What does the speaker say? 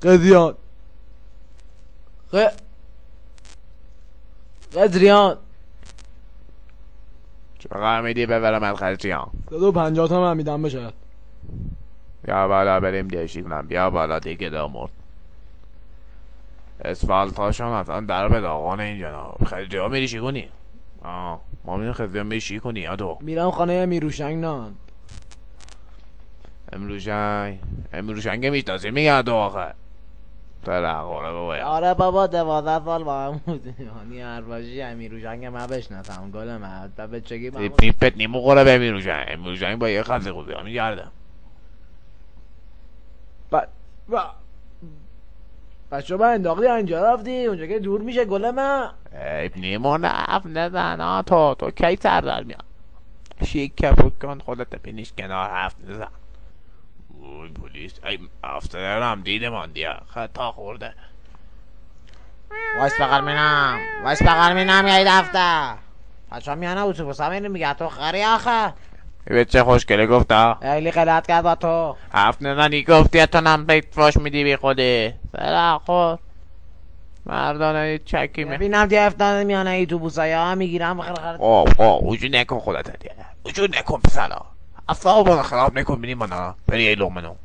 قدریان قدریان چقدر میدی ببرم از قدریان؟ 150 تومن میدم بشه. بیا بالا بریم دیشی کنم. بیا بالا دیگه دامون اسفالت هاشون اصلا در به داغانه این جناب. خدری ها میری چی کنی؟ ما میریم خدری ها میری چی کنی؟ تو میرم خانه امیروشنگ نان. امروشنگ میشناسی میگن تو آخه تلقاره بابایا. آره بابا 12 سال با هم بودیم. یعنی هر باشی امیروشنگ من بشناسم گل من تا به چگی با هم پیپت نیمو خوره به امیروشنگ با یه خزی خوزی ها میگرده. بچه با انداختی اینجا رفتی اونجا که دور میشه گل من. ای نیمو نف نزن. تو کی سر در میاد شیک کفت کن خودت بینیش کنار هفت نزن. اوی پولیس ای افتاده هم دیده من دیا خطا خورده. وایس بغل مینم یه دفته بچه ها میانه اتوبوس هم اینو میگه تو خری آخه به چه خوشگله گفتا خیلی غلط کرد با تو. هفت نزنی گفتی تو نم بیت فاش میدی بی خودی سرا خور مردانه چکی ببینم دی افتاده میانه اتوبوس ها میگیرم بخیر اوجو نکن خودت دیگه اوجو نکن پسلا اصلا خراب نکن بینیم مانا بری ای لغمنو